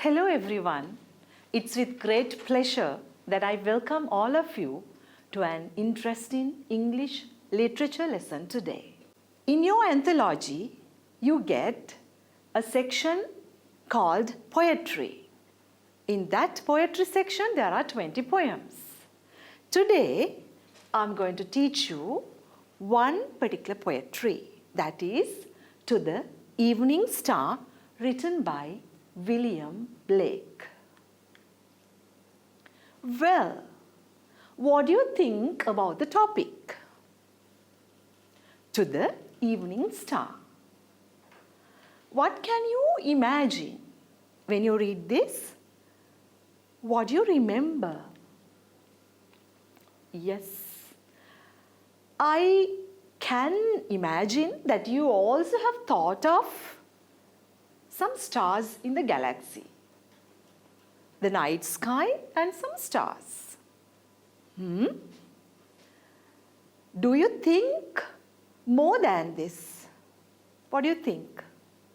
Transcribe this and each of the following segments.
Hello everyone. It's with great pleasure that I welcome all of you to an interesting English literature lesson today. In your anthology, you get a section called Poetry. In that poetry section, there are 20 poems. Today, I'm going to teach you one particular poetry, that is To the Evening Star, written by William Blake. Well, what do you think about the topic? To the Evening Star. What can you imagine when you read this? What do you remember? Yes, I can imagine that you also have thought of some stars in the galaxy, the night sky and some stars. Do you think more than this? What do you think?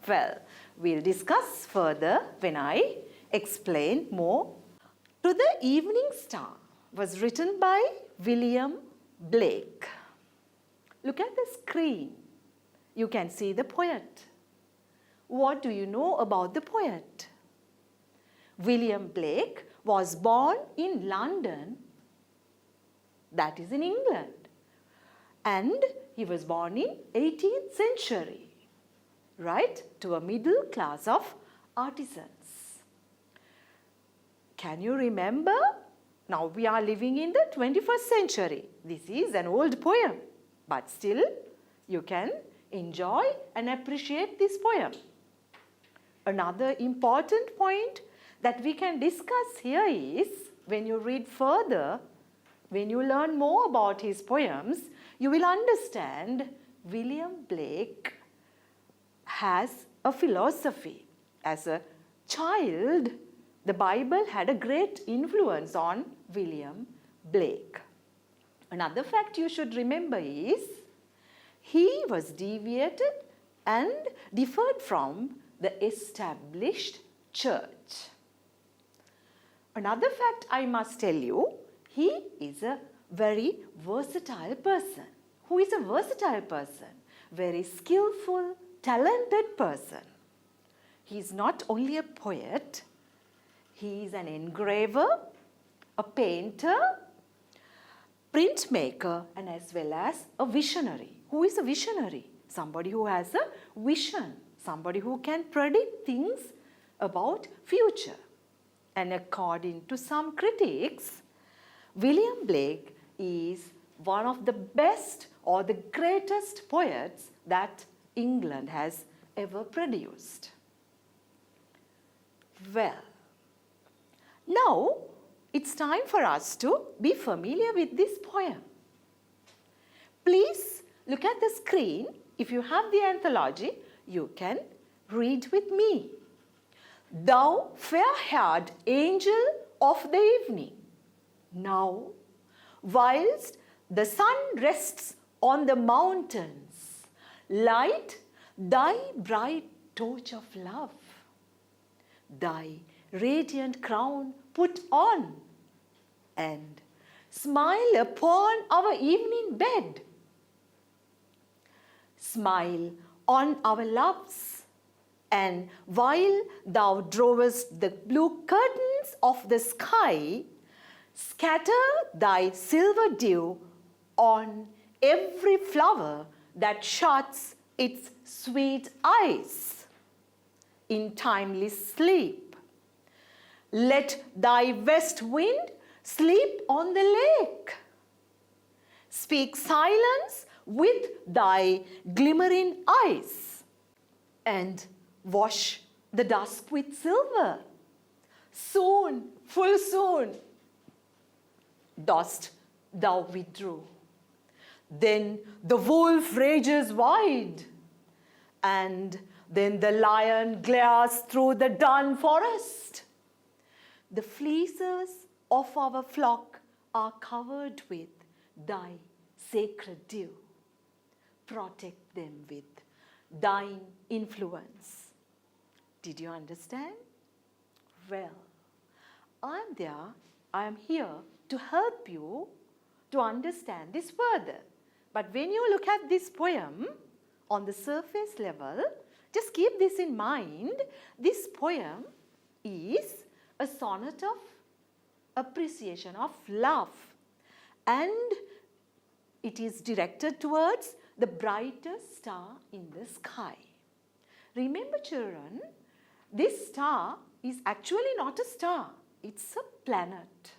Well, we'll discuss further when I explain more. To the Evening Star was written by William Blake. Look at the screen. You can see the poet. What do you know about the poet? William Blake was born in London, that is in England, and he was born in 18th century, right, to a middle class of artisans. Can you remember? Now we are living in the 21st century. This is an old poem, but still you can enjoy and appreciate this poem. Another important point that we can discuss here is, when you read further, when you learn more about his poems, you will understand William Blake has a philosophy. As a child, the Bible had a great influence on William Blake. Another fact you should remember is, he was deviated and differed from the established church. Another fact I must tell you, he is a very versatile person. Who is a versatile person? Very skillful, talented person. He is not only a poet, he is an engraver, a painter, printmaker, and as well as a visionary. Who is a visionary? Somebody who has a vision, somebody who can predict things about future. And according to some critics, William Blake is one of the best or the greatest poets that England has ever produced. Well, now it's time for us to be familiar with this poem. Please look at the screen. If you have the anthology, you can read with me. Thou fair-haired angel of the evening, now, whilst the sun rests on the mountains, light thy bright torch of love, thy radiant crown put on, and smile upon our evening bed. Smile on our loves, and while thou drawest the blue curtains of the sky, scatter thy silver dew on every flower that shuts its sweet eyes in timely sleep. Let thy west wind sleep on the lake. Speak silence with thy glimmering eyes, and wash the dusk with silver. Soon, full soon, dost thou withdraw. Then the wolf rages wide, and then the lion glares through the dun forest. The fleeces of our flock are covered with thy sacred dew. Protect them with thine influence. Did you understand? Well, I am here to help you to understand this further. But when you look at this poem on the surface level, just keep this in mind. This poem is a sonnet of appreciation, of love, and it is directed towards the brightest star in the sky. Remember, children, this star is actually not a star, it's a planet.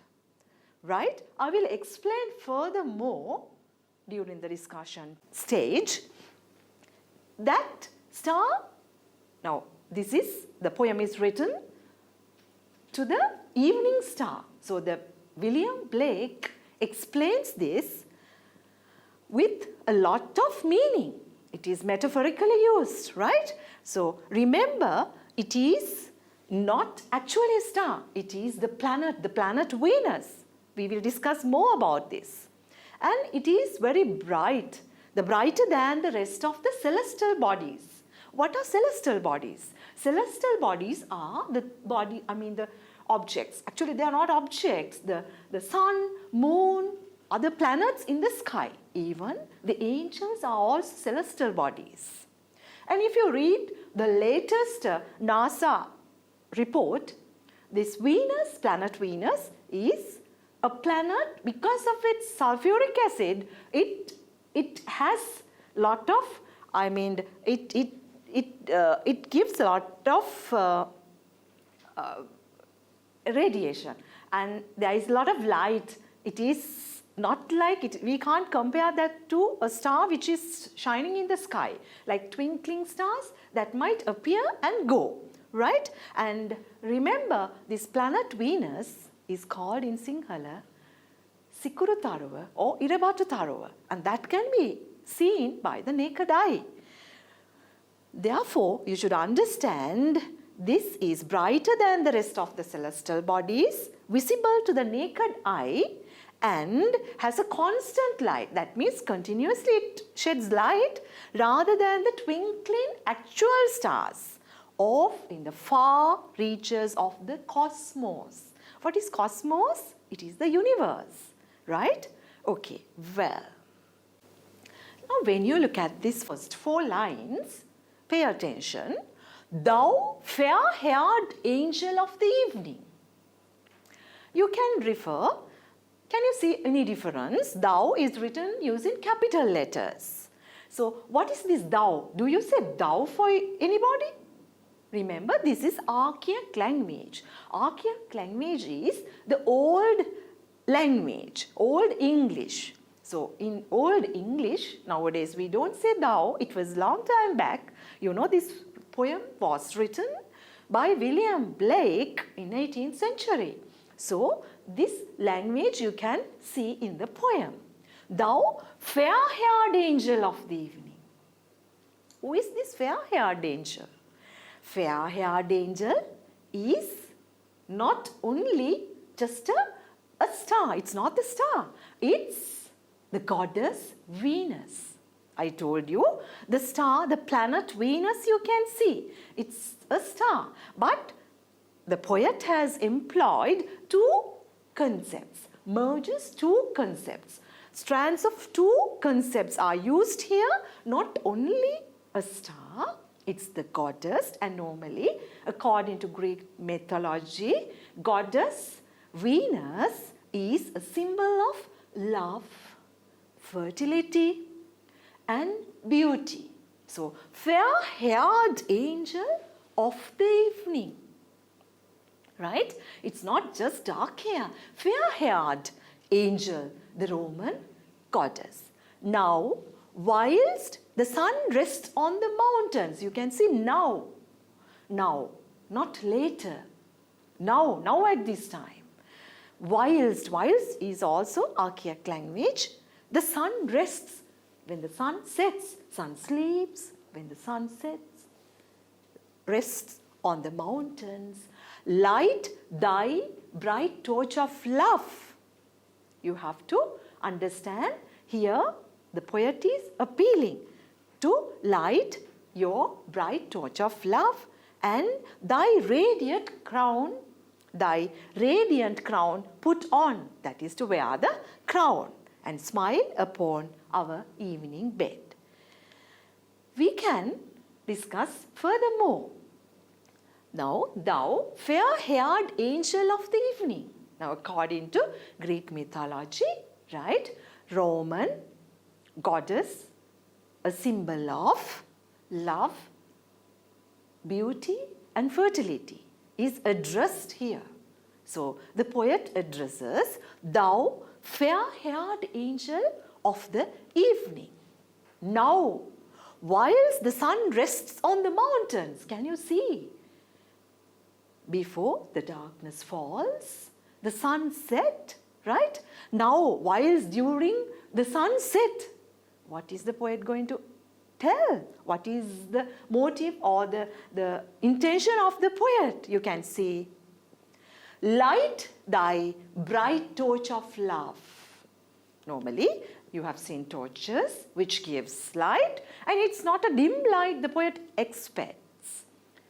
Right? I will explain furthermore during the discussion stage that star. Now, the poem is written to the evening star. So, the William Blake explains this with a lot of meaning. It is metaphorically used, right? So, remember, it is not actually a star. It is the planet Venus. We will discuss more about this. And it is very bright, brighter than the rest of the celestial bodies. What are celestial bodies? Celestial bodies are the objects. Actually, they are not objects. The sun, moon, other planets in the sky. Even the angels are also celestial bodies. And if you read the latest NASA report, this Venus, planet Venus, is a planet because of its sulfuric acid. It has lot of, it gives a lot of radiation, and there is a lot of light. It is not like it, we can't compare that to a star which is shining in the sky, like twinkling stars that might appear and go, right? And remember, this planet Venus is called in Sinhala Sikuru Taruva or Irabatu Taruva, and that can be seen by the naked eye. Therefore, you should understand this is brighter than the rest of the celestial bodies, visible to the naked eye, and has a constant light. That means continuously it sheds light rather than the twinkling actual stars off in the far reaches of the cosmos. What is cosmos? It is the universe, right? Okay, well. Now when you look at these first 4 lines, pay attention. Thou fair-haired angel of the evening. You can refer, can you see any difference? Thou is written using capital letters. So what is this thou? Do you say thou for anybody? Remember, this is archaic language. Archaic language is the old language, old English. So in old English, nowadays we don't say thou. It was long time back. You know, this poem was written by William Blake in 18th century. So this language you can see in the poem. Thou fair-haired angel of the evening. Who is this fair-haired angel? Fair-haired angel is not only just a star. It's not the star. It's the goddess Venus. I told you, the star, the planet Venus you can see. It's a star. But the poet has employed 2 concepts, merges 2 concepts. Strands of 2 concepts are used here, not only a star, it's the goddess, and normally, according to Greek mythology, goddess Venus is a symbol of love, fertility, and beauty. So, fair-haired angel of the evening. Right? It's not just dark hair. Fair-haired angel, the Roman goddess. Now, whilst the sun rests on the mountains, you can see now, not later, now at this time. Whilst is also archaic language. The sun rests. When the sun sets, sun sleeps. When the sun sets, rests on the mountains. Light thy bright torch of love. You have to understand here the poet is appealing to light your bright torch of love and thy radiant crown thy radiant crown put on, that is to wear the crown, and smile upon our evening bed. We can discuss furthermore. Now, thou fair-haired angel of the evening. Now, according to Greek mythology, right, Roman goddess, a symbol of love, beauty and fertility, is addressed here. So, the poet addresses, thou fair-haired angel of the evening. Now, whilst the sun rests on the mountains, can you see? Before the darkness falls, the sunset, right? Now, whilst during the sunset, what is the poet going to tell? What is the motive or the intention of the poet? You can see, light thy bright torch of love. Normally, you have seen torches which gives light, and it's not a dim light the poet expects.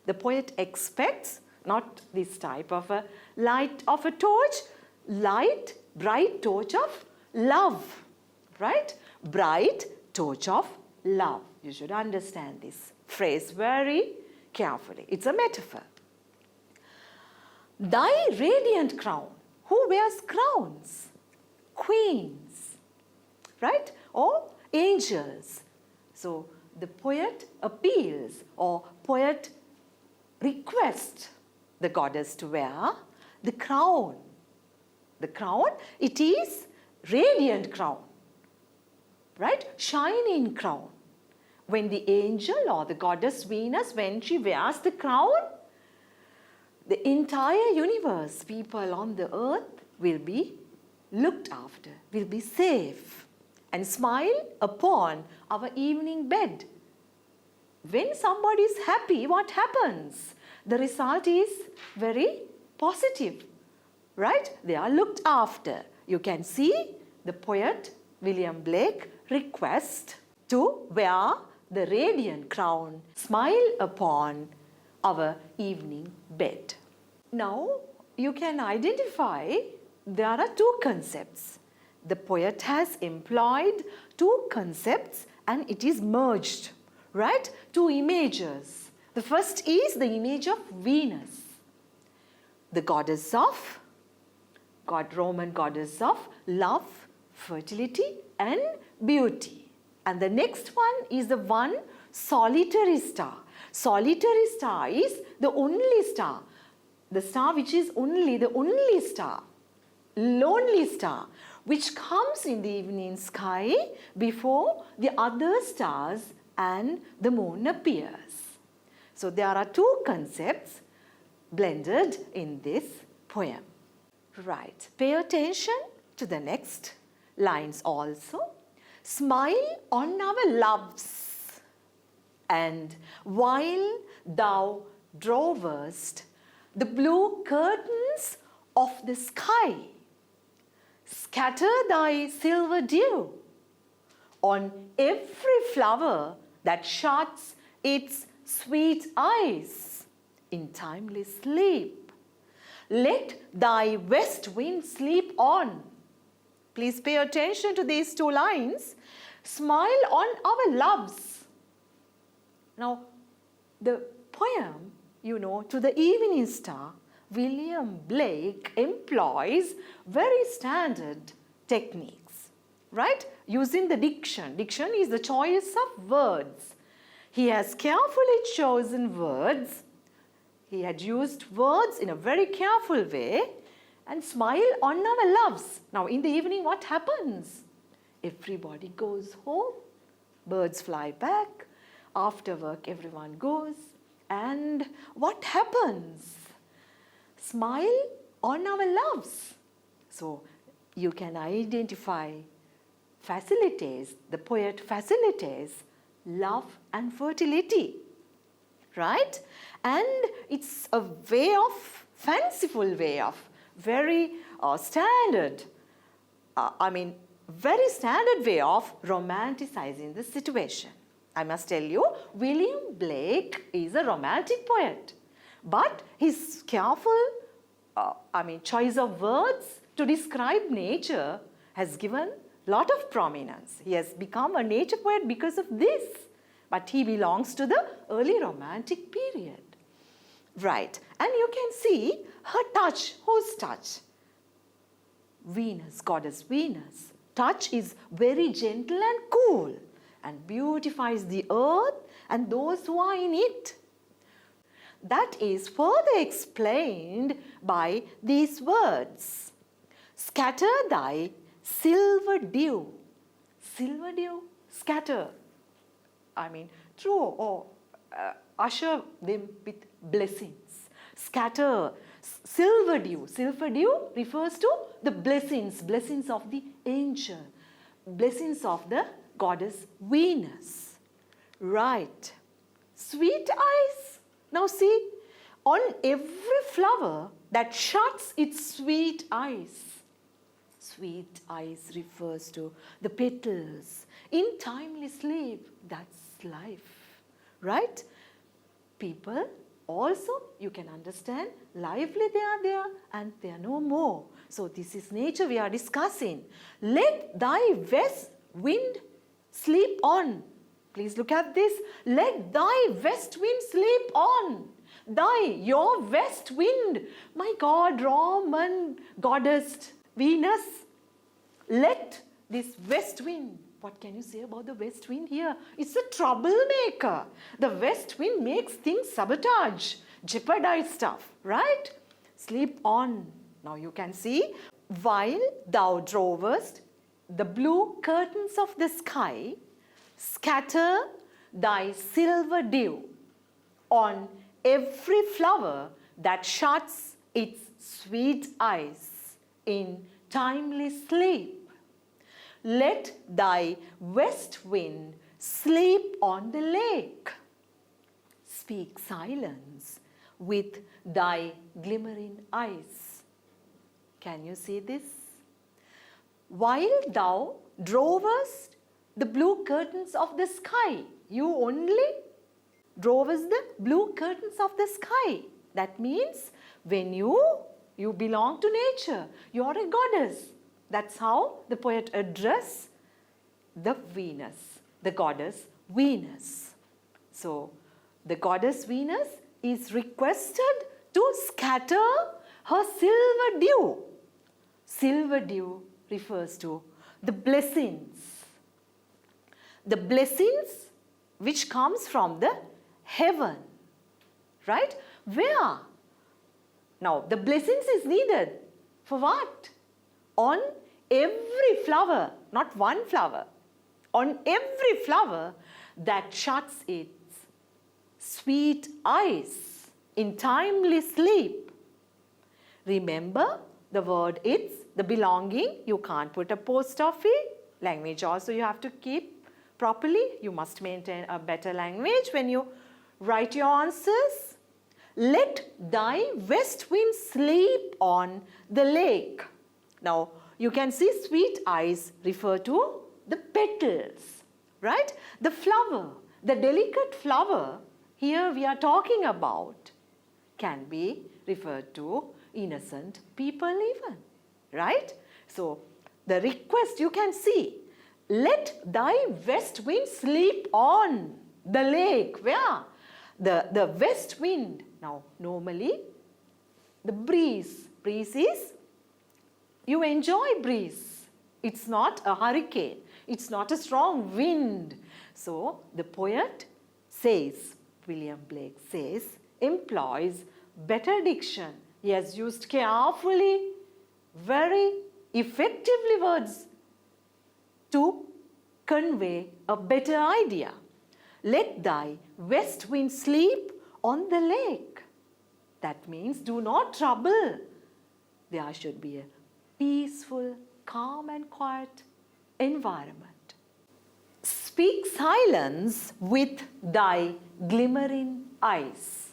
The poet expects not this type of a light of a torch, light, bright torch of love, right? Bright torch of love. You should understand this phrase very carefully. It's a metaphor. Thy radiant crown. Who wears crowns? Queens, right? Or angels. So the poet appeals or poet requests the goddess to wear the crown. The crown, it is radiant crown, right? Shining crown. When the angel or the goddess Venus, when she wears the crown, the entire universe, people on the earth will be looked after, will be safe, and smile upon our evening bed. When somebody is happy, what happens? The result is very positive, right? They are looked after. You can see the poet William Blake request to wear the radiant crown, smile upon our evening bed. Now, you can identify there are two concepts. The poet has employed two concepts and it is merged, right? Two images. The first is the image of Venus, the goddess of Roman goddess of love, fertility and beauty. And the next one is the one solitary star. Solitary star is the only star. The star which is the only star, lonely star, which comes in the evening sky before the other stars and the moon appears. So there are two concepts blended in this poem. Right, pay attention to the next lines also. Smile on our loves, and while thou drovest the blue curtains of the sky, scatter thy silver dew on every flower that shuts its sweet eyes in timely sleep. Let thy west wind sleep on. Please pay attention to these two lines. Smile on our loves. Now, the poem, to the evening star, William Blake employs very standard techniques, right? Using the diction. Diction is the choice of words. He has carefully chosen words. He had used words in a very careful way, and smile on our loves. Now, in the evening, what happens? Everybody goes home. Birds fly back. After work, everyone goes. And what happens? Smile on our loves. So, you can identify, the poet facilitates love and fertility, right? And it's a fanciful way of very standard way of romanticizing the situation. I must tell you, William Blake is a romantic poet, but he's careful choice of words to describe nature has given lot of prominence. He has become a nature poet because of this. But he belongs to the early Romantic period. Right. And you can see her touch. Whose touch? Venus, goddess Venus. Touch is very gentle and cool and beautifies the earth and those who are in it. That is further explained by these words. Scatter thy silver dew. Silver dew, scatter. Throw or usher them with blessings. Scatter silver dew. Silver dew refers to the blessings of the angel, blessings of the goddess Venus. Right. Sweet eyes. Now see, on every flower that shuts its sweet eyes. Sweet eyes refers to the petals in timely sleep. That's life, right? People also, you can understand, lively they are there and they are no more. So this is nature we are discussing. Let thy west wind sleep on. Please look at this. Let thy west wind sleep on. Your west wind. My God, Roman goddess Venus. Let this west wind. What can you say about the west wind here? It's a troublemaker. The west wind makes things sabotage, jeopardize stuff, right? Sleep on. Now you can see, while thou drovest the blue curtains of the sky, scatter thy silver dew on every flower that shuts its sweet eyes in timely sleep. Let thy west wind sleep on the lake. Speak silence with thy glimmering eyes. Can you see this? While thou drovest the blue curtains of the sky, you only drovest the blue curtains of the sky. That means when you belong to nature, you are a goddess. That's how the poet addressed the Venus, the goddess Venus. So, the goddess Venus is requested to scatter her silver dew. Silver dew refers to the blessings. The blessings which comes from the heaven, right? Where? Now, the blessings is needed for what? On every flower, not one flower, on every flower that shuts its sweet eyes in timely sleep. Remember the word it's, the belonging, you can't put apostrophe. Language also you have to keep properly. You must maintain a better language when you write your answers. Let thy west wind sleep on the lake. Now, you can see sweet eyes refer to the petals, right? The flower, the delicate flower here we are talking about can be referred to innocent people even, right? So, the request you can see, let thy west wind sleep on the lake. Where? The west wind. Now, normally, the breeze is, you enjoy breeze. It's not a hurricane. It's not a strong wind. So, the poet says, William Blake says, employs better diction. He has used carefully, very effectively words to convey a better idea. Let thy west wind sleep on the lake. That means do not trouble. There should be a peaceful, calm and quiet environment. Speak silence with thy glimmering eyes.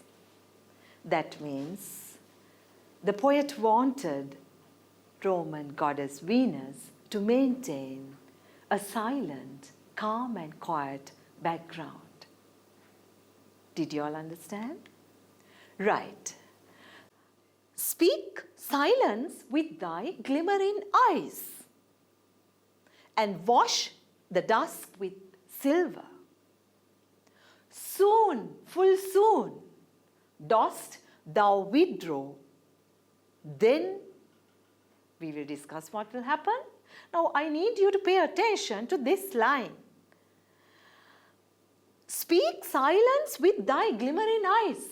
That means the poet wanted Roman goddess Venus to maintain a silent, calm and quiet background. Did you all understand? Right. Speak silence with thy glimmering eyes, and wash the dusk with silver. Soon, full soon, dost thou withdraw. Then we will discuss what will happen. Now I need you to pay attention to this line. Speak silence with thy glimmering eyes.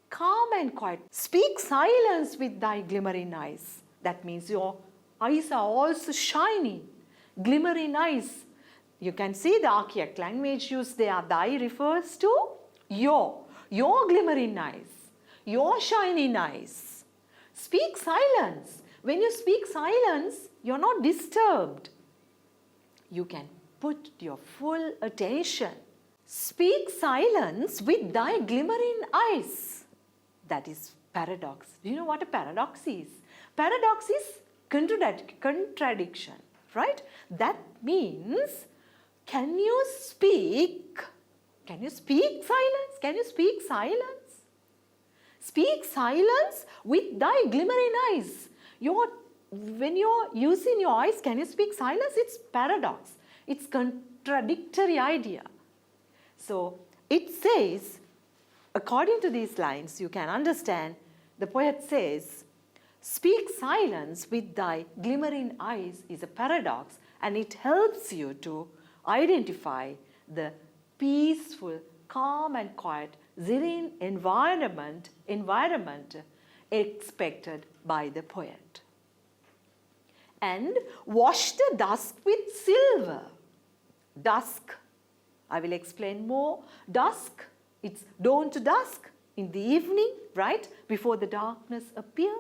Calm and quiet. Speak silence with thy glimmering eyes. That means your eyes are also shining. Glimmering eyes. You can see the archaic language used there. Thy refers to your glimmering eyes, your shining eyes. Speak silence. When you speak silence, you're not disturbed. You can put your full attention. Speak silence with thy glimmering eyes. That is paradox. Do you know what a paradox is? Paradox is contradiction, right? That means, can you speak silence? Can you speak silence? Speak silence with thy glimmering eyes. When you're using your eyes, can you speak silence? It's paradox. It's contradictory idea. So it says, according to these lines, you can understand, the poet says, speak silence with thy glimmering eyes is a paradox, and it helps you to identify the peaceful, calm and quiet, serene environment expected by the poet. And wash the dusk with silver. Dusk, I will explain more. Dusk, it's dawn to dusk, in the evening, right? Before the darkness appear.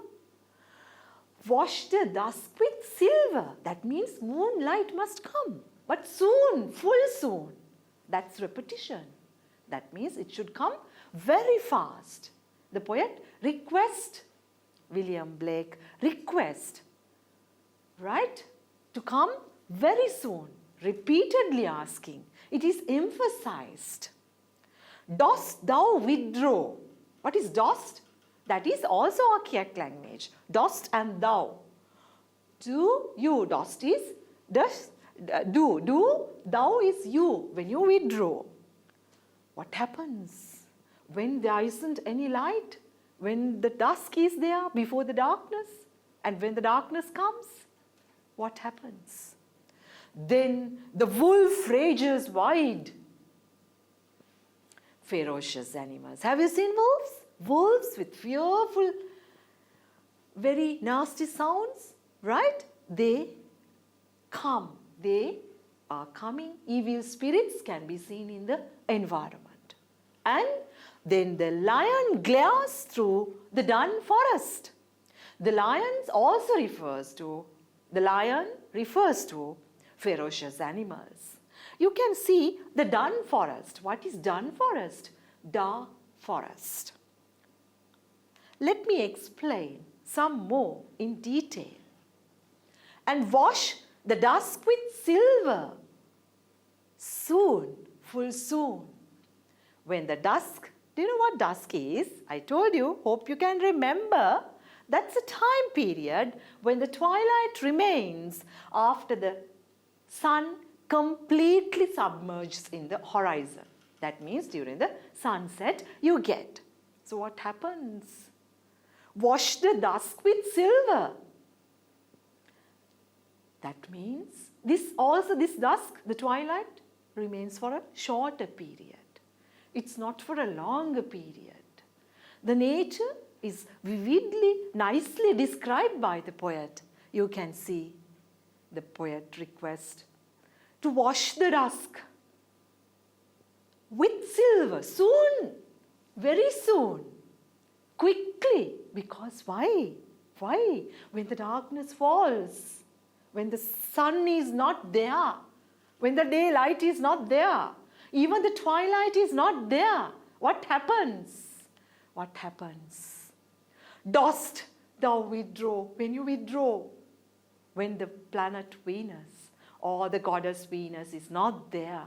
Wash the dusk with silver. That means moonlight must come. But soon, full soon. That's repetition. That means it should come very fast. The poet requests, William Blake request, right, to come very soon, repeatedly asking. It is emphasized. Dost thou withdraw? What is dost? That is also archaic language. Dost and thou. Do you, dost is does, do, thou is you, when you withdraw. What happens when there isn't any light? When the dusk is there before the darkness? And when the darkness comes, what happens? Then the wolf rages wide. Ferocious animals. Have you seen wolves? Wolves with fearful, very nasty sounds, right? They come. They are coming. Evil spirits can be seen in the environment. And then the lion glares through the dun forest. The lion refers to ferocious animals. You can see the dun forest. What is dun forest? Dark forest. Let me explain some more in detail. And wash the dusk with silver. Soon, full soon. When the dusk, do you know what dusk is? I told you, hope you can remember. That's a time period when the twilight remains after the sun completely submerges in the horizon. That means during the sunset you get. So what happens? Wash the dusk with silver. That means this dusk, the twilight, remains for a shorter period. It's not for a longer period. The nature is vividly, nicely described by the poet. You can see the poet request to wash the dusk with silver, soon, very soon, quickly. Because why? Why? When the darkness falls, when the sun is not there, when the daylight is not there, even the twilight is not there, what happens? What happens? Dost thou withdraw? When you withdraw, when the planet Venus or the goddess Venus is not there,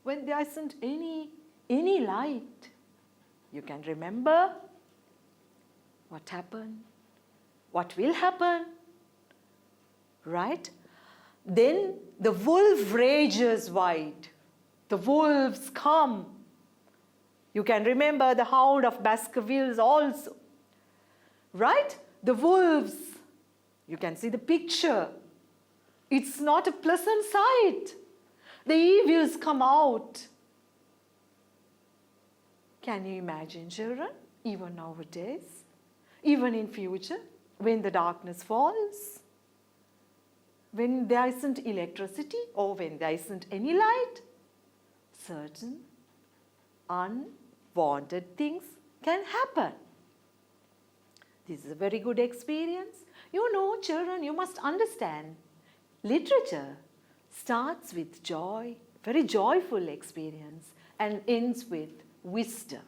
when there isn't any light, you can remember What happened? What will happen? Right? Then the wolf rages wide. The wolves come. You can remember the Hound of Baskervilles also. Right? The wolves. You can see the picture. It's not a pleasant sight. The evils come out. Can you imagine, children? Even nowadays, even in future, when the darkness falls, when there isn't electricity or when there isn't any light, certain unwanted things can happen. This is a very good experience. You know, children, you must understand, literature starts with joy, very joyful experience, and ends with wisdom.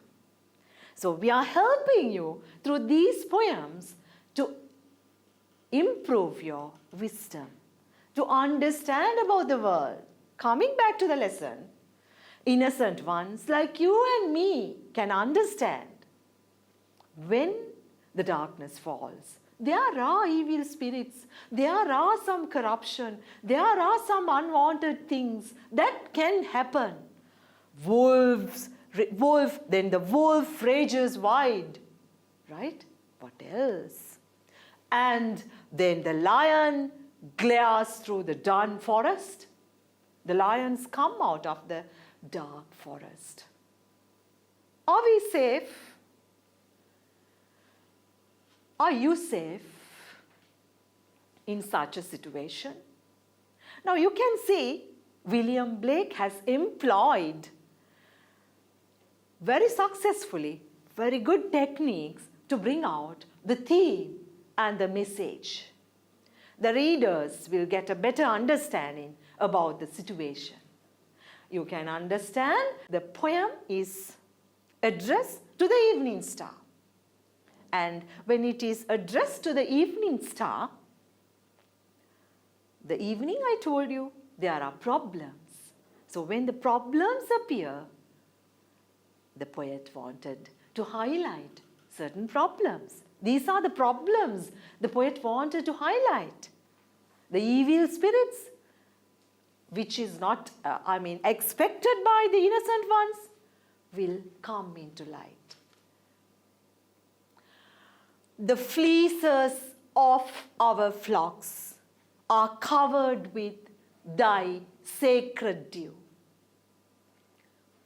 So we are helping you through these poems to improve your wisdom, to understand about the world. Coming back to the lesson, innocent ones like you and me can understand when the darkness falls. There are evil spirits, there are some corruption, there are some unwanted things that can happen. Then the wolf rages wide, right? What else? And then the lion glares through the dark forest. The lions come out of the dark forest. Are we safe? Are you safe in such a situation? Now you can see William Blake has employed very successfully, very good techniques to bring out the theme and the message. The readers will get a better understanding about the situation. You can understand the poem is addressed to the evening star. And when it is addressed to the evening star, the evening I told you, there are problems. So when the problems appear, the poet wanted to highlight certain problems. These are the problems the poet wanted to highlight. The evil spirits, which is not, expected by the innocent ones, will come into light. The fleeces of our flocks are covered with thy sacred dew.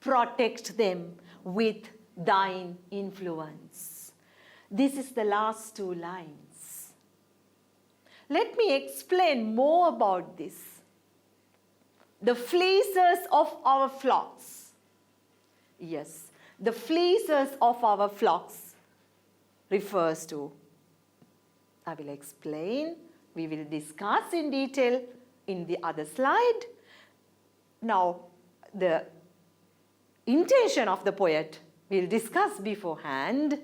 Protect them with thine influence. This is the last two lines. Let me explain more about this. The fleeces of our flocks. Yes, the fleeces of our flocks refers to, I will explain, we will discuss in detail in the other slide. Now, the intention of the poet we'll discuss beforehand.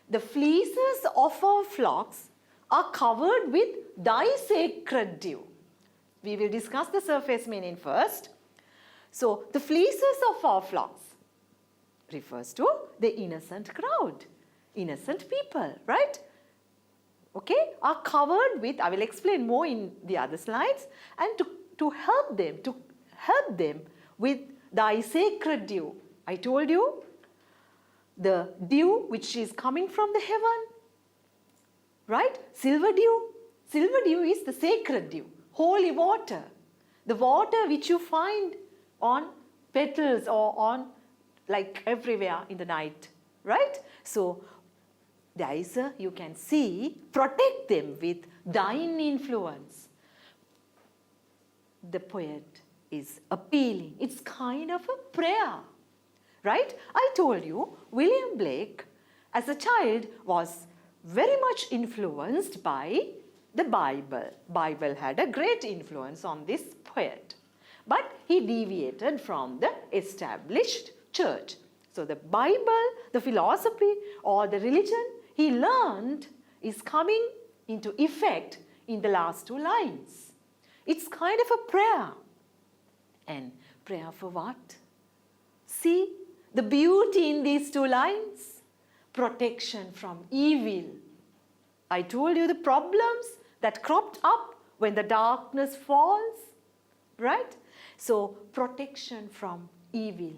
The fleeces of our flocks are covered with thy sacred dew. We will discuss the surface meaning first. So, the fleeces of our flocks refers to the innocent crowd, innocent people, right? Okay, are covered with, I will explain more in the other slides, and to help them with thy sacred dew. I told you, the dew which is coming from the heaven, right? Silver dew. Silver dew is the sacred dew, holy water. The water which you find on petals or on like everywhere in the night, right? So, there is you can see, protect them with thine influence. The poet is appealing. It's kind of a prayer, right? I told you, William Blake, as a child, was very much influenced by the Bible. Bible had a great influence on this poet. But he deviated from the established church. So the Bible, the philosophy or the religion he learned is coming into effect in the last two lines. It's kind of a prayer. And prayer for what? See the beauty in these two lines. protection from evil. I told you the problems that cropped up when the darkness falls, right? So, protection from evil.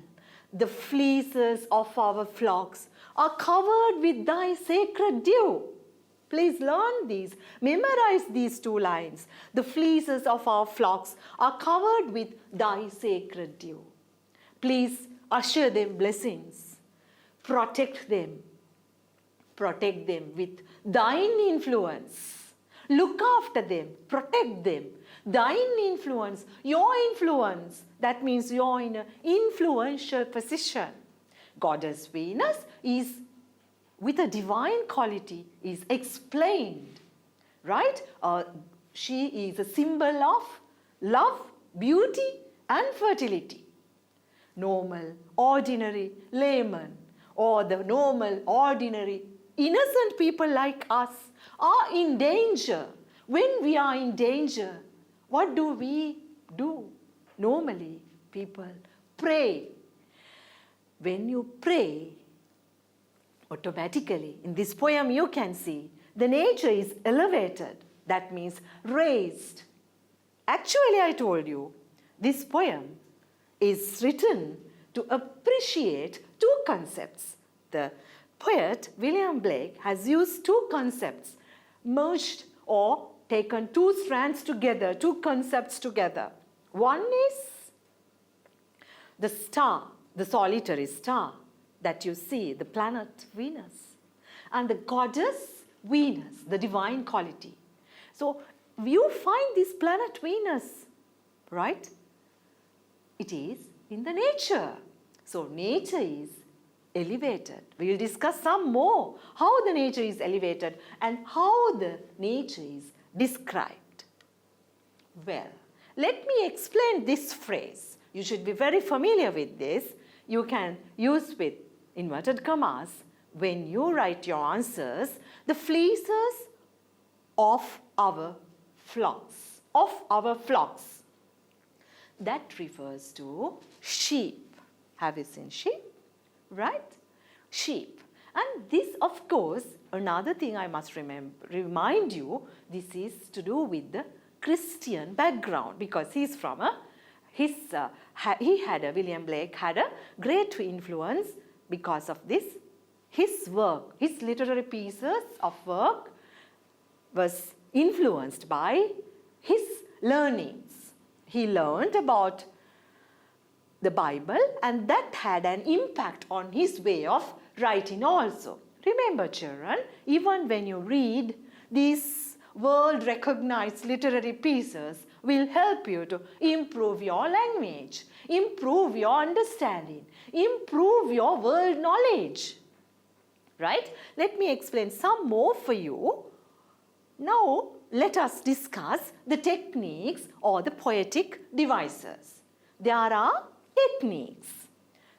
The fleeces of our flocks are covered with thy sacred dew. Please learn these. Memorize these two lines. The fleeces of our flocks are covered with thy sacred dew. Please usher them blessings. Protect them. Protect them with thine influence. Look after them. Protect them. Thine influence, your influence. That means you're in an influential position. Goddess Venus is, with a divine quality, is explained, right? She is a symbol of love, beauty, and fertility. Normal, ordinary layman, or the normal, ordinary, innocent people like us are in danger. When we are in danger, what do we do? Normally, people pray. When you pray, automatically, in this poem you can see, the nature is elevated. That means raised. Actually, I told you, this poem is written to appreciate two concepts. The poet, William Blake, has used two concepts, merged or taken two strands together, two concepts together. One is the star, the solitary star that you see, the planet Venus, and the goddess Venus, the divine quality. So you find this planet Venus, right? It is in the nature. So nature is elevated. We will discuss some more how the nature is elevated and how the nature is described. Well, let me explain this phrase. You should be very familiar with this. You can use with inverted commas when you write your answers, the fleeces of our flocks. Of our flocks. That refers to sheep. Have you seen sheep? Right? Sheep. And this, of course, another thing I must remind you, this is to do with the Christian background, because he's from William Blake had a great influence because of this. His work, his literary pieces of work was influenced by his learnings. He learned about the Bible, and that had an impact on his way of writing also. Remember, children, even when you read these world-recognized literary pieces, will help you to improve your language, improve your understanding, improve your world knowledge. Right? Let me explain some more for you. Now, let us discuss the techniques or the poetic devices. There are techniques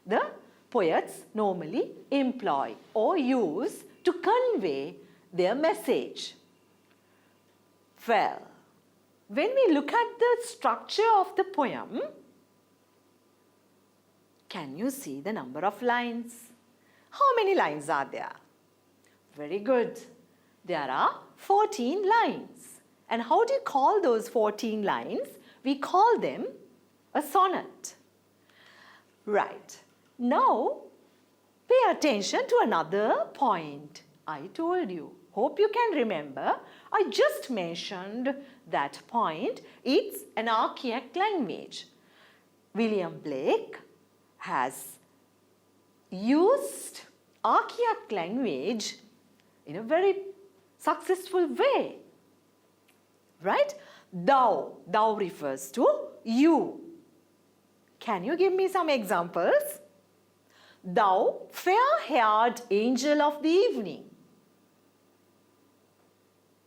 the poets normally employ or use to convey their message. Well, when we look at the structure of the poem, can you see the number of lines? How many lines are there? Very good. There are 14 lines. And how do you call those 14 lines? We call them a sonnet. Right. Now, pay attention to another point. I told you. Hope you can remember. I just mentioned that point. It's an archaic language. William Blake has used archaic language in a very successful way. Right? Thou refers to you. Can you give me some examples? Thou fair-haired angel of the evening.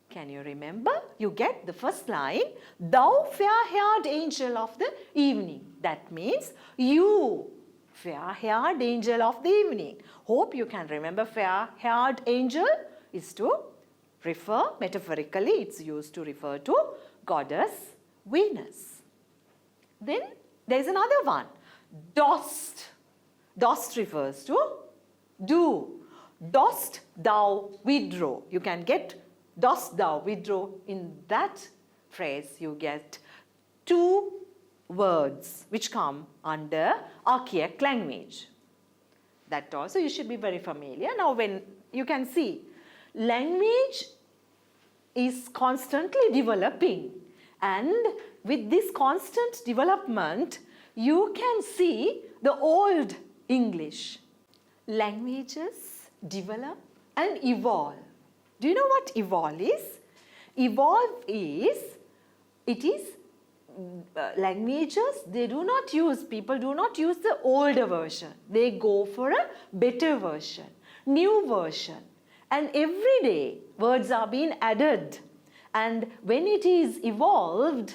Can you remember? You get the first line. Thou fair-haired angel of the evening. That means you, fair-haired angel of the evening. Hope you can remember fair-haired angel is to refer, metaphorically, it's used to refer to goddess Venus. Then there is another one. Dost. Dost refers to do. Dost thou withdraw? You can get dost thou withdraw. In that phrase, you get two words which come under archaic language. That also you should be very familiar. Now, when you can see, language is constantly developing, and with this constant development, you can see the old English. Languages develop and evolve. Do you know what evolve is? Evolve is, it is languages, people do not use the older version. They go for a better version, new version. And every day words are being added. And when it is evolved,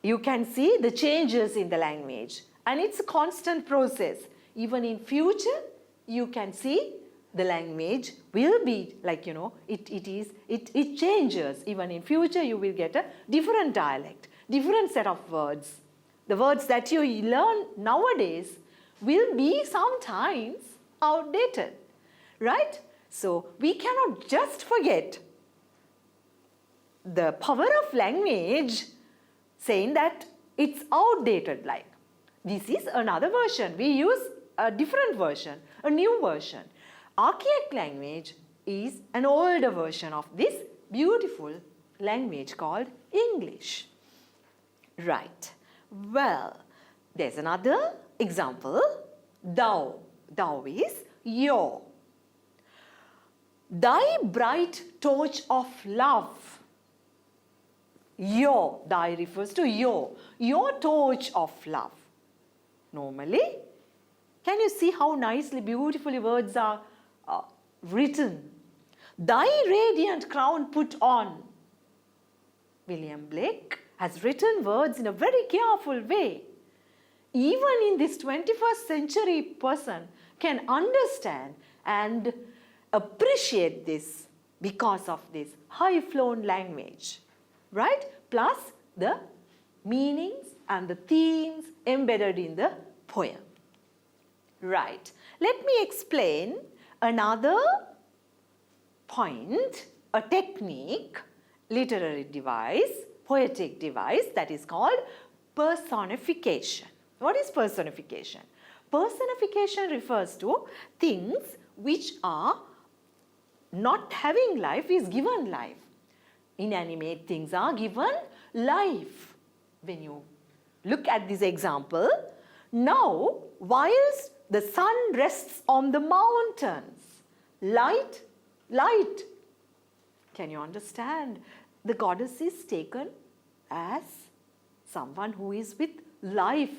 you can see the changes in the language. And it's a constant process. Even in future, you can see the language will be like, it changes. Even in future, you will get a different dialect, different set of words. The words that you learn nowadays will be sometimes outdated, right? So we cannot just forget the power of language saying that it's outdated. Like, this is another version. We use a different version, a new version. Archaic language is an older version of this beautiful language called English. Right. Well, there's another example. Thou. Thou is your. Thy bright torch of love. Your. Thy refers to your. Your torch of love. Normally, can you see how nicely, beautifully words are written? Thy radiant crown put on. William Blake has written words in a very careful way. Even in this 21st century person can understand and appreciate this because of this high-flown language, right? Plus the meanings and the themes embedded in the poem. Right. Let me explain another point, a technique, literary device, poetic device that is called personification. What is personification? Personification refers to things which are not having life is given life. Inanimate things are given life. When you look at this example, now whilst the sun rests on the mountains, light. Can you understand? The goddess is taken as someone who is with life.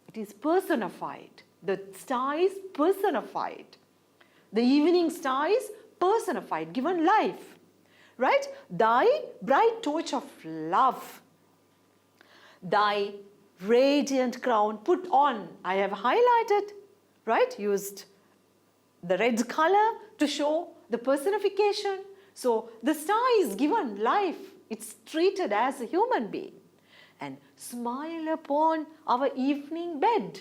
It is personified. The star is personified. The evening star is personified, given life. Right? Thy bright torch of love. Thy radiant crown put on. I have highlighted, right? Used the red color to show the personification. So the star is given life. It's treated as a human being. And smile upon our evening bed.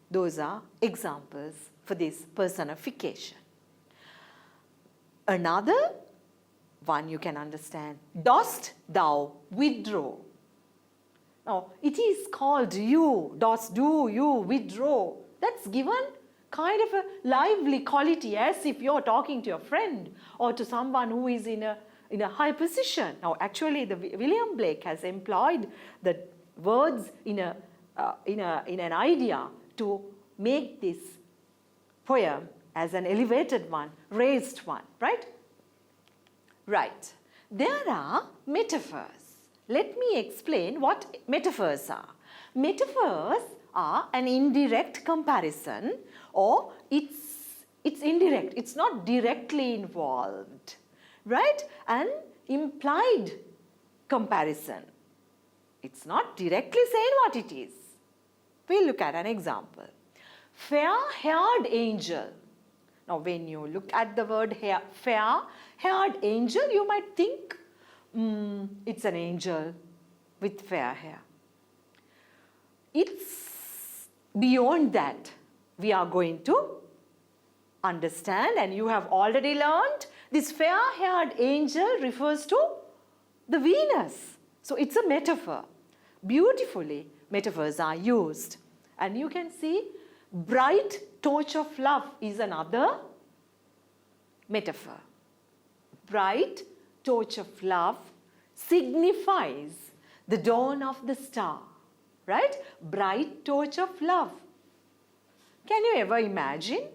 Those are examples for this personification. Another one you can understand. Dost thou withdraw? Now, it is called you. Dost do you withdraw? That's given kind of a lively quality, as if you're talking to your friend or to someone who is in a high position. Now, actually, William Blake has employed the words in an idea to make this poem as an elevated one, raised one, right? Right. There are metaphors. Let me explain what metaphors are. Metaphors are an indirect comparison, or it's indirect. It's not directly involved, right? An implied comparison. It's not directly saying what it is. We'll look at an example. Fair-haired angel. Now, when you look at the word fair-haired angel, you might think it's an angel with fair hair. It's beyond that. We are going to understand, and you have already learned, this fair-haired angel refers to the Venus. So it's a metaphor. Beautifully, metaphors are used. And you can see bright torch of love is another metaphor. Bright torch of love signifies the dawn of the star, right? Bright torch of love. Can you ever imagine?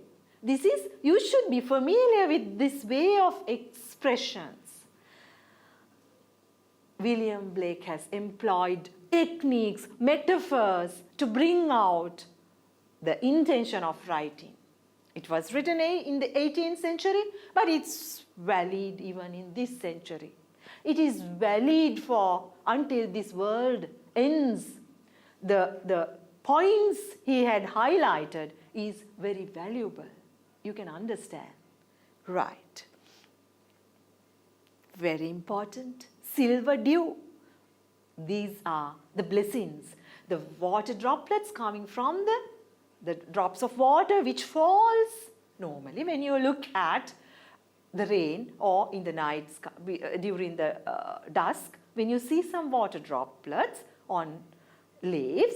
You should be familiar with this way of expressions. William Blake has employed techniques, metaphors to bring out the intention of writing. It was written in the 18th century, but it's valid even in this century. It is valid for until this world ends. The points he had highlighted is very valuable. You can understand. Right. Very important. Silver dew. These are the blessings. The water droplets coming from the drops of water which falls. Normally when you look at the rain or in the night during the dusk, when you see some water droplets on leaves,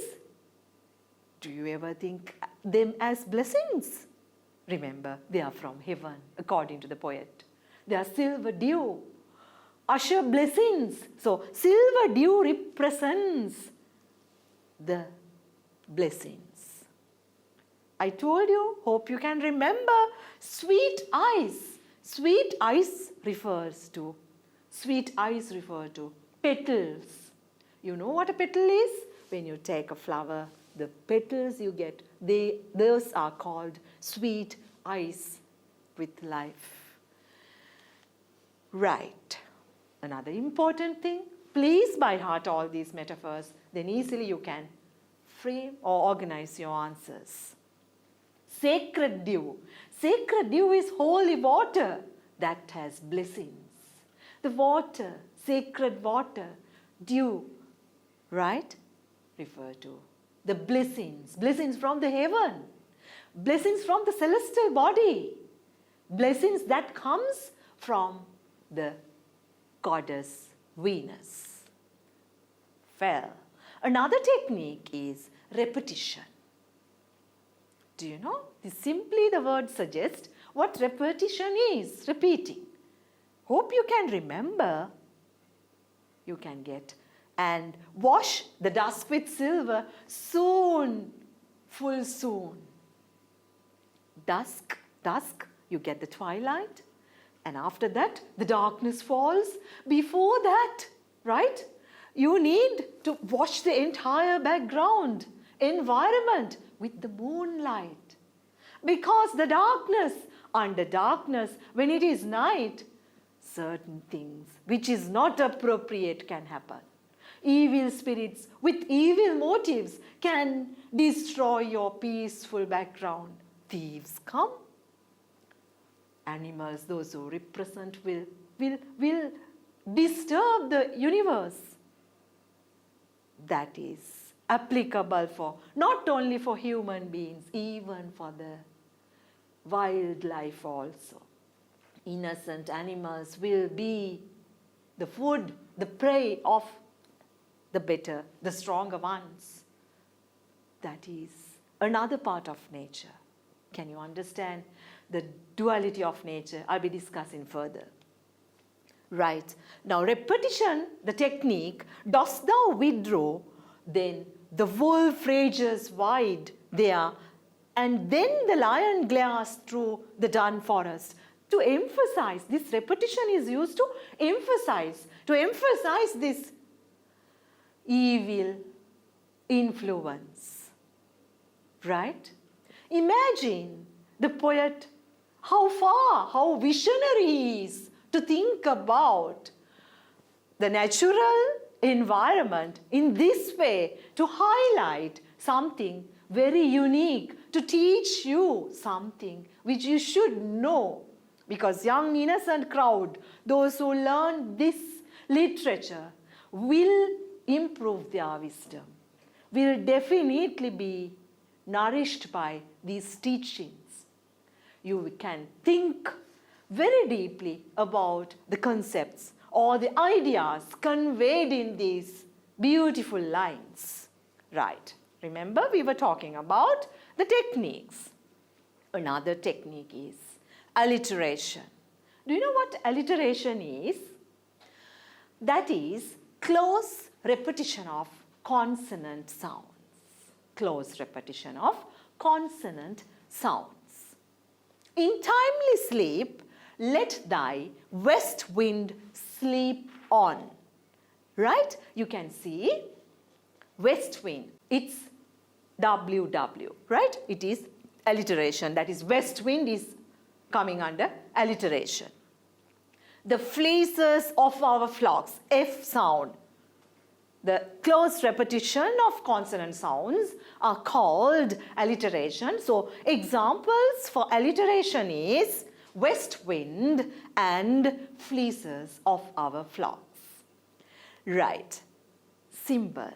do you ever think them as blessings? Remember, they are from heaven, according to the poet. They are silver dew, usher blessings. So, silver dew represents the blessings. I told you, hope you can remember, sweet eyes. Sweet eyes refer to petals. You know what a petal is? When you take a flower, the petals you get, those are called sweet eyes with life. Right. Another important thing, please by heart all these metaphors, then easily you can frame or organize your answers. Sacred dew. Sacred dew is holy water that has blessings. The water, sacred water, dew, right? Refer to the blessings. Blessings from the heaven. Blessings from the celestial body. Blessings that comes from the goddess Venus. Well, another technique is repetition. Do you know? Simply the word suggests what repetition is, repeating. Hope you can remember. You can get and wash the dusk with silver soon, full soon. Dusk, you get the twilight, and after that the darkness falls. Before that, right, you need to wash the entire background, environment with the moonlight. Because the darkness, under darkness, when it is night, certain things which is not appropriate can happen. Evil spirits with evil motives can destroy your peaceful background. Thieves come. Animals, those who represent, will disturb the universe. That is applicable for not only for human beings, even for the wildlife also. Innocent animals will be the food, the prey of the better, the stronger ones. That is another part of nature. Can you understand the duality of nature? I'll be discussing further. Right. Now repetition, the technique, dost thou withdraw, then the wolf rages wide there, and then the lion glares through the dun forest. To emphasize, this repetition is used to emphasize this evil influence. Right? Imagine the poet, how visionary he is to think about the natural environment in this way, to highlight something very unique, to teach you something which you should know. Because young innocent crowd, those who learn this literature, will improve their wisdom, will definitely be nourished by these teachings. you can think very deeply about the concepts or the ideas conveyed in these beautiful lines. Right. Remember, we were talking about the techniques. Another technique is alliteration. Do you know what alliteration is? That is close repetition of consonant sounds. Close repetition of consonant sounds. In timely sleep, let thy west wind sleep on. Right? You can see west wind. It's WW, right? It is alliteration. That is, west wind is coming under alliteration. The fleeces of our flocks, F sound. The close repetition of consonant sounds are called alliteration. So examples for alliteration is west wind and fleeces of our flocks. Right. Symbols.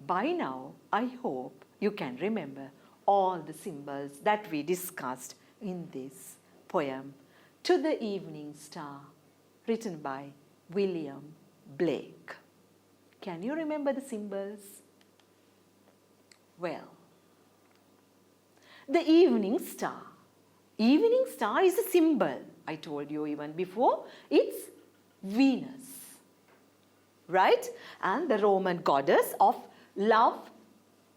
By now, I hope you can remember all the symbols that we discussed in this poem, To the Evening Star, written by William Blake. Can you remember the symbols? Well, the evening star. Evening star is a symbol. I told you even before, it's Venus, right? And the Roman goddess of love,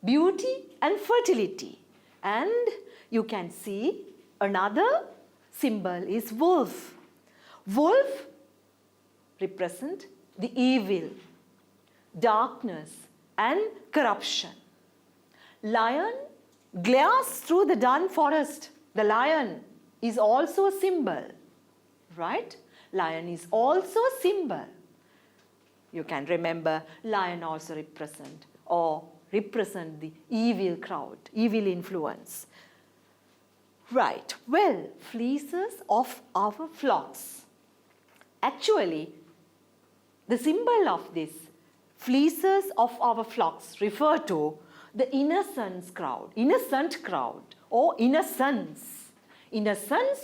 beauty and fertility. And you can see another symbol is wolf. Wolf represent the evil, darkness and corruption. Lion glares through the dun forest. The lion is also a symbol, right? Lion is also a symbol. You can remember lion also represent the evil crowd, evil influence. Right, well, fleeces of our flocks. Actually, the symbol of this fleeces of our flocks refer to the innocent crowd or innocence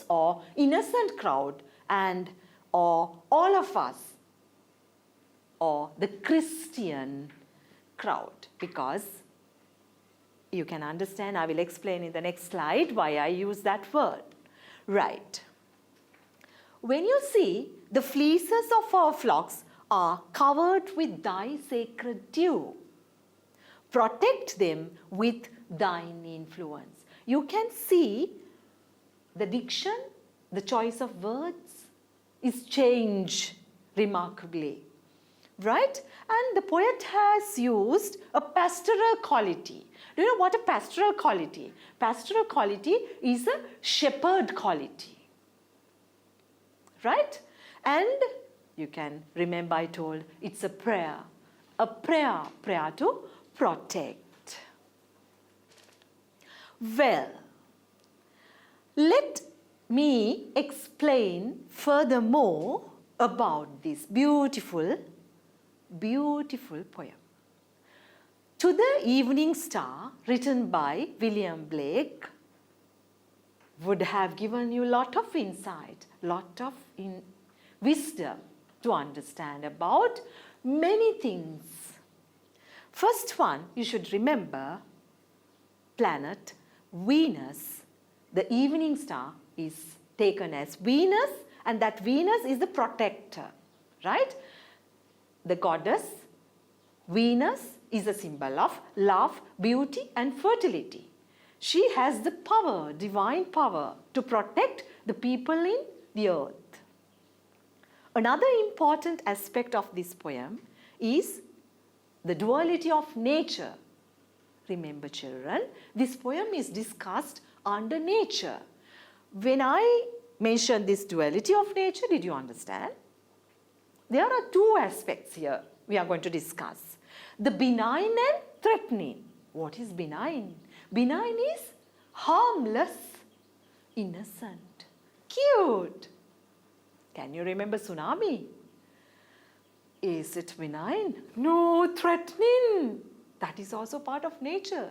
or innocent crowd and or all of us or the Christian crowd, because you can understand, I will explain in the next slide why I use that word. Right. When you see the fleeces of our flocks are covered with thy sacred dew, protect them with thine influence. You can see the diction, the choice of words is changed remarkably, right? And the poet has used a pastoral quality. Do you know what a pastoral quality? Pastoral quality is a shepherd quality, right? And you can remember I told it's a prayer to protect. Well, let me explain furthermore about this beautiful poem. To the Evening Star, written by William Blake, would have given you a lot of insight, lot of wisdom to understand about many things. First one, you should remember planet Venus. The evening star is taken as Venus, and that Venus is the protector, right? The goddess Venus is a symbol of love, beauty and fertility. She has the power, divine power, to protect the people in the earth. Another important aspect of this poem is the duality of nature. Remember, children, this poem is discussed under nature. When I mentioned this duality of nature, did you understand? There are two aspects here we are going to discuss. The benign and threatening. What is benign? Benign is harmless, innocent, cute. Can you remember tsunami? Is it benign? No, threatening. That is also part of nature.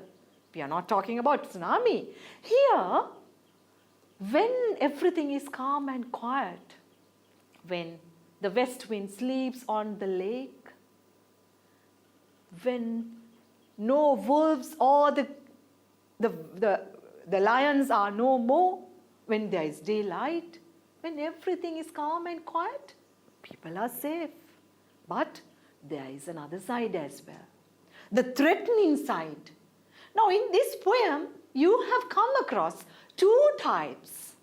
We are not talking about tsunami. Here, When everything is calm and quiet, when the west wind sleeps on the lake, when no wolves or the lions are no more, when there is daylight, when everything is calm and quiet, people are safe. But there is another side as well, the threatening side. Now in this poem, you have come across two types.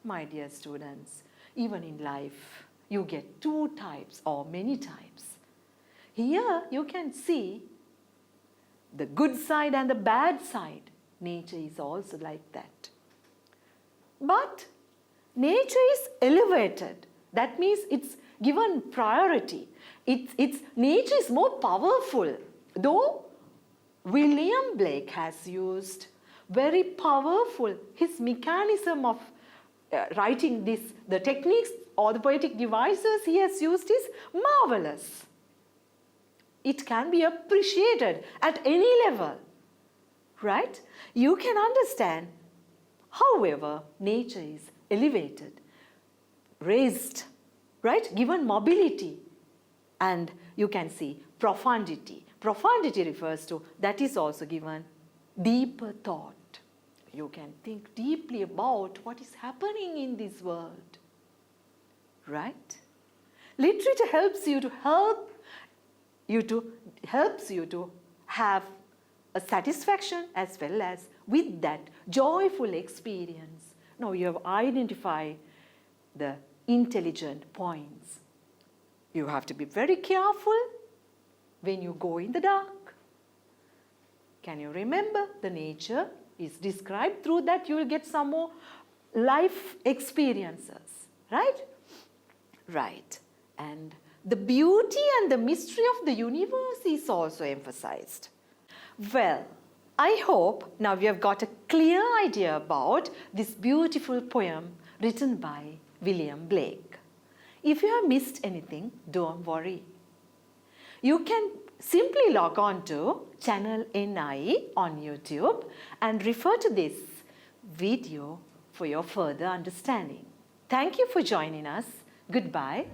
My dear students, even in life, you get two types or many types. Here you can see the good side and the bad side. Nature is also like that. But nature is elevated. That means it's given priority. Nature is more powerful. Though William Blake has used very powerful, his mechanism of writing this, the techniques or the poetic devices he has used is marvelous. It can be appreciated at any level, right? You can understand. However, nature is elevated, raised, right? Given mobility, and you can see profundity. Profundity refers to, that is also given deeper thought. You can think deeply about what is happening in this world, right? Literature helps you to have a satisfaction as well as with that joyful experience. Now you have identified the intelligent points. You have to be very careful when you go in the dark. Can you remember? The nature is described. Through that you will get some more life experiences, right? Right. And the beauty and the mystery of the universe is also emphasized. Well, I hope now we have got a clear idea about this beautiful poem written by William Blake. If you have missed anything, don't worry. You can simply log on to channel NI on YouTube and refer to this video for your further understanding. Thank you for joining us. Goodbye.